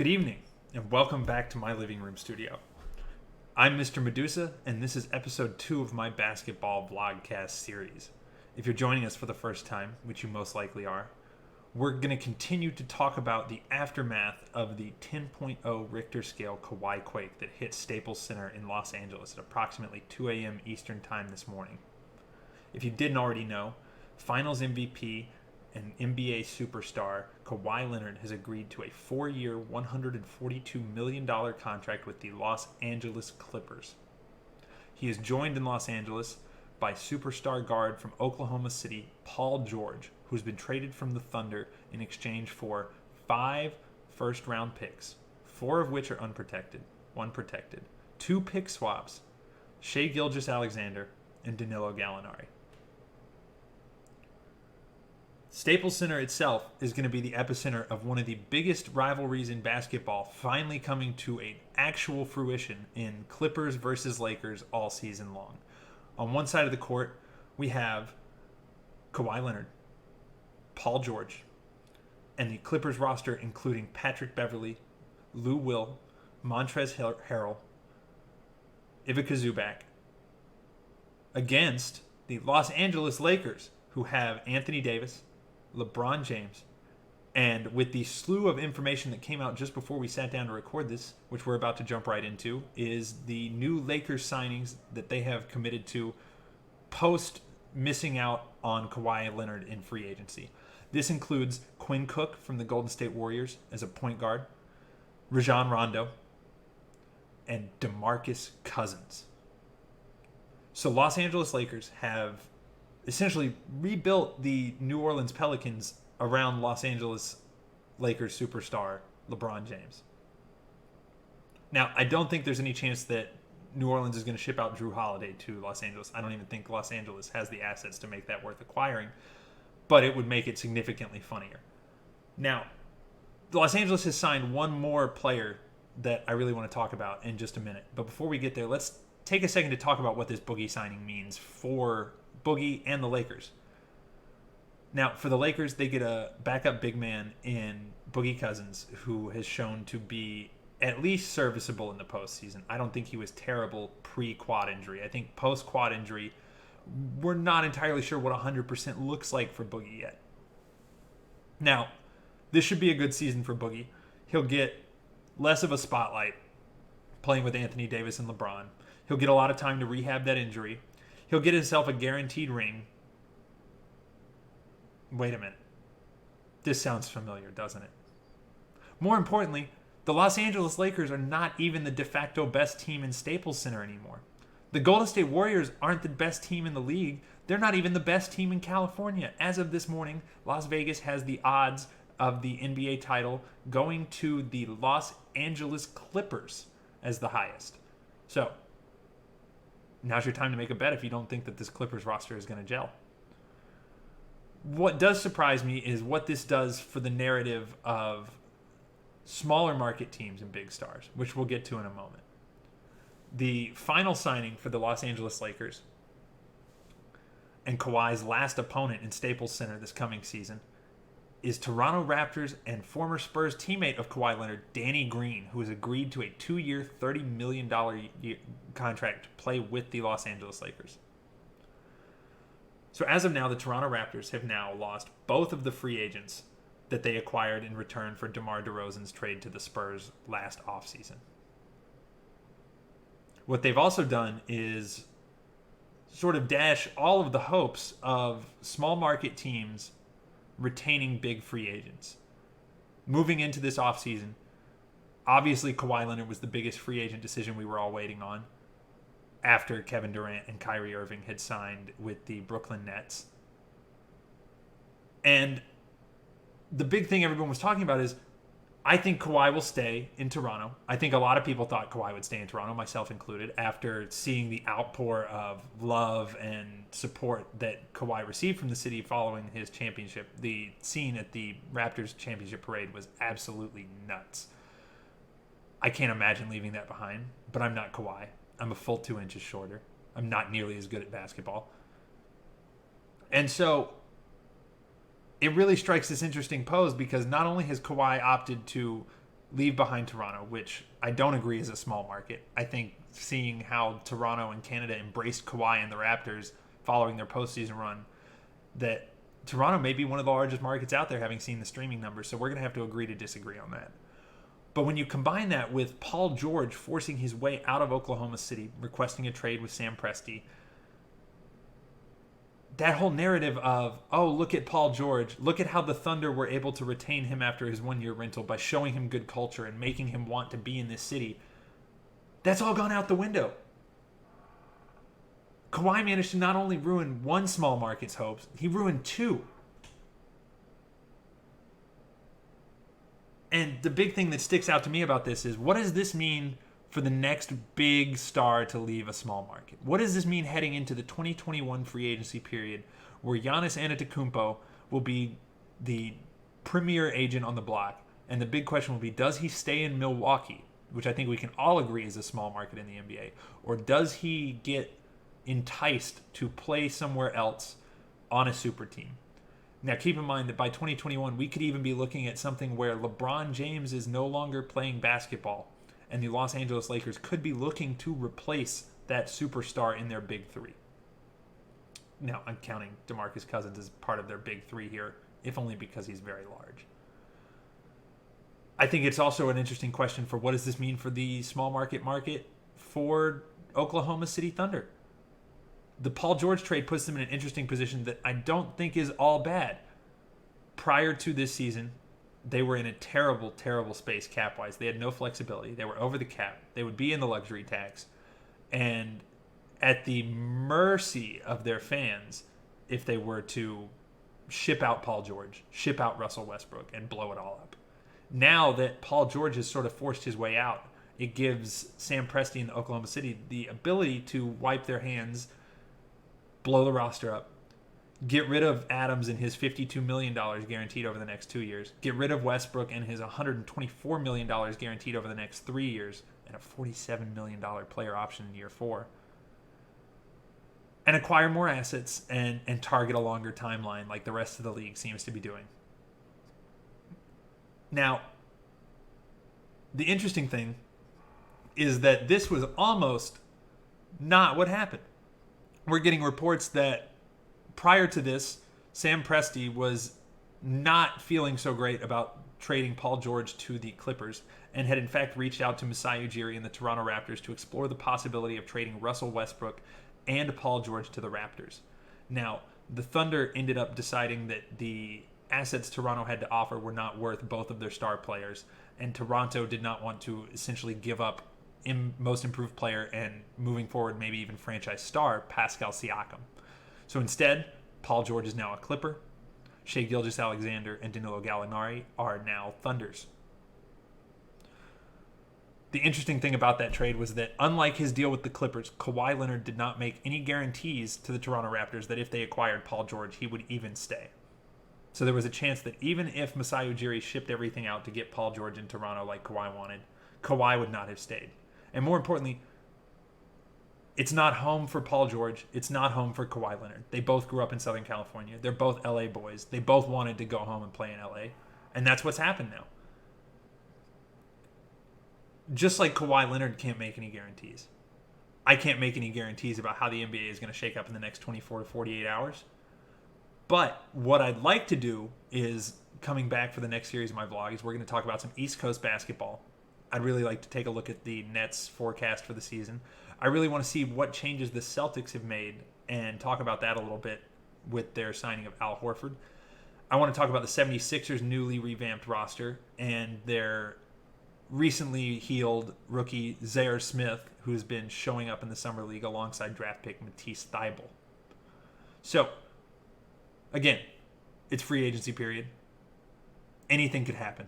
Good evening, and welcome back to my living room studio. I'm Mr. Medusa, and this is episode 2 of my basketball vlogcast series. If you're joining us for the first time, which you most likely are, we're going to continue to talk about the aftermath of the 10.0 Richter scale Kawhiquake that hit Staples Center in Los Angeles at approximately 2 a.m. Eastern Time this morning. If you didn't already know, Finals MVP and NBA superstar Kawhi Leonard has agreed to a 4-year, $142 million contract with the Los Angeles Clippers. He is joined in Los Angeles by superstar guard from Oklahoma City, Paul George, who's been traded from the Thunder in exchange for 5 first-round picks, 4 of which are unprotected, 1 protected, 2 pick swaps, Shai Gilgeous-Alexander, and Danilo Gallinari. Staples Center itself is going to be the epicenter of one of the biggest rivalries in basketball finally coming to an actual fruition in Clippers versus Lakers all season long. On one side of the court, we have Kawhi Leonard, Paul George, and the Clippers roster including Patrick Beverley, Lou Will, Montrezl Harrell, Ivica Zubac, against the Los Angeles Lakers, who have Anthony Davis, LeBron James, and with the slew of information that came out just before we sat down to record this, which we're about to jump right into, is the new Lakers signings that they have committed to post missing out on Kawhi Leonard in free agency. This includes Quinn Cook from the Golden State Warriors as a point guard, Rajon Rondo, and DeMarcus Cousins. So Los Angeles Lakers have essentially rebuilt the New Orleans Pelicans around Los Angeles Lakers superstar LeBron James. Now, I don't think there's any chance that New Orleans is going to ship out Drew Holiday to Los Angeles. I don't even think Los Angeles has the assets to make that worth acquiring, but it would make it significantly funnier. Now, Los Angeles has signed one more player that I really want to talk about in just a minute. But before we get there, let's take a second to talk about what this Boogie signing means for Boogie and the Lakers. Now, for the Lakers, they get a backup big man in Boogie Cousins, who has shown to be at least serviceable in the postseason. I don't think he was terrible pre-quad injury. I think post-quad injury, we're not entirely sure what 100% looks like for Boogie yet. Now, this should be a good season for Boogie. He'll get less of a spotlight playing with Anthony Davis and LeBron. He'll get a lot of time to rehab that injury. He'll get himself a guaranteed ring. Wait a minute. This sounds familiar, doesn't it? More importantly, the Los Angeles Lakers are not even the de facto best team in Staples Center anymore. The Golden State Warriors aren't the best team in the league. They're not even the best team in California. As of this morning, Las Vegas has the odds of the NBA title going to the Los Angeles Clippers as the highest. So, now's your time to make a bet if you don't think that this Clippers roster is going to gel. What does surprise me is what this does for the narrative of smaller market teams and big stars, which we'll get to in a moment. The final signing for the Los Angeles Lakers and Kawhi's last opponent in Staples Center this coming season is Toronto Raptors and former Spurs teammate of Kawhi Leonard, Danny Green, who has agreed to a 2-year, $30 million contract to play with the Los Angeles Lakers. So as of now, the Toronto Raptors have now lost both of the free agents that they acquired in return for DeMar DeRozan's trade to the Spurs last offseason. What they've also done is sort of dash all of the hopes of small market teams retaining big free agents. Moving into this offseason, obviously Kawhi Leonard was the biggest free agent decision we were all waiting on after Kevin Durant and Kyrie Irving had signed with the Brooklyn Nets. And the big thing everyone was talking about is I think Kawhi will stay in Toronto. I think a lot of people thought Kawhi would stay in Toronto, myself included, after seeing the outpour of love and support that Kawhi received from the city following his championship. The scene at the Raptors championship parade was absolutely nuts. I can't imagine leaving that behind, but I'm not Kawhi. I'm a full 2 inches shorter. I'm not nearly as good at basketball. And so it really strikes this interesting pose because not only has Kawhi opted to leave behind Toronto, which I don't agree is a small market. I think seeing how Toronto and Canada embraced Kawhi and the Raptors following their postseason run, that Toronto may be one of the largest markets out there, having seen the streaming numbers. So we're going to have to agree to disagree on that. But when you combine that with Paul George forcing his way out of Oklahoma City, requesting a trade with Sam Presti, that whole narrative of, oh, look at Paul George, look at how the Thunder were able to retain him after his one-year rental by showing him good culture and making him want to be in this city, that's all gone out the window. Kawhi managed to not only ruin one small market's hopes, he ruined two. And the big thing that sticks out to me about this is, what does this mean for the next big star to leave a small market? What does this mean heading into the 2021 free agency period, where Giannis Antetokounmpo will be the premier agent on the block? And the big question will be, does he stay in Milwaukee, which I think we can all agree is a small market in the NBA, or does he get enticed to play somewhere else on a super team? Now, keep in mind that by 2021, we could even be looking at something where LeBron James is no longer playing basketball, and the Los Angeles Lakers could be looking to replace that superstar in their big three. Now, I'm counting DeMarcus Cousins as part of their big three here, if only because he's very large. I think it's also an interesting question for what does this mean for the small market for Oklahoma City Thunder. The Paul George trade puts them in an interesting position that I don't think is all bad. Prior to this season, they were in a terrible, terrible space cap-wise. They had no flexibility. They were over the cap. They would be in the luxury tax. And at the mercy of their fans if they were to ship out Paul George, ship out Russell Westbrook, and blow it all up. Now that Paul George has sort of forced his way out, it gives Sam Presti and Oklahoma City the ability to wipe their hands, blow the roster up, get rid of Adams and his $52 million guaranteed over the next 2 years, get rid of Westbrook and his $124 million guaranteed over the next 3 years, and a $47 million player option in year 4, and acquire more assets and target a longer timeline like the rest of the league seems to be doing. Now, the interesting thing is that this was almost not what happened. We're getting reports that prior to this, Sam Presti was not feeling so great about trading Paul George to the Clippers and had in fact reached out to Masai Ujiri and the Toronto Raptors to explore the possibility of trading Russell Westbrook and Paul George to the Raptors. Now, the Thunder ended up deciding that the assets Toronto had to offer were not worth both of their star players, and Toronto did not want to essentially give up most improved player and moving forward maybe even franchise star Pascal Siakam. So instead, Paul George is now a Clipper. Shai Gilgeous-Alexander and Danilo Gallinari are now Thunders. The interesting thing about that trade was that unlike his deal with the Clippers, Kawhi Leonard did not make any guarantees to the Toronto Raptors that if they acquired Paul George, he would even stay. So there was a chance that even if Masai Ujiri shipped everything out to get Paul George in Toronto like Kawhi wanted, Kawhi would not have stayed. And more importantly, it's not home for Paul George. It's not home for Kawhi Leonard. They both grew up in Southern California. They're both LA boys. They both wanted to go home and play in LA. And that's what's happened now. Just like Kawhi Leonard can't make any guarantees, I can't make any guarantees about how the NBA is going to shake up in the next 24 to 48 hours. But what I'd like to do is, coming back for the next series of my vlog, is we're going to talk about some East Coast basketball. I'd really like to take a look at the Nets forecast for the season. I really want to see what changes the Celtics have made and talk about that a little bit with their signing of Al Horford. I want to talk about the 76ers' newly revamped roster and their recently healed rookie Zaire Smith, who's been showing up in the Summer League alongside draft pick Matisse Thybulle. So, again, it's free agency period. Anything could happen.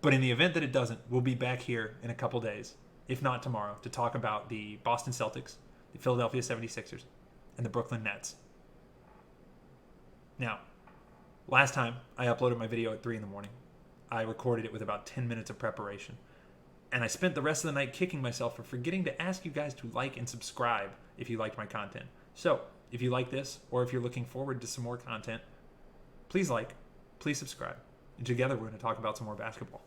But in the event that it doesn't, we'll be back here in a couple days, if not tomorrow, to talk about the Boston Celtics, the Philadelphia 76ers, and the Brooklyn Nets. Now, last time I uploaded my video at 3 in the morning. I recorded it with about 10 minutes of preparation. And I spent the rest of the night kicking myself for forgetting to ask you guys to like and subscribe if you liked my content. So, if you like this, or if you're looking forward to some more content, please like, please subscribe. And together we're going to talk about some more basketball.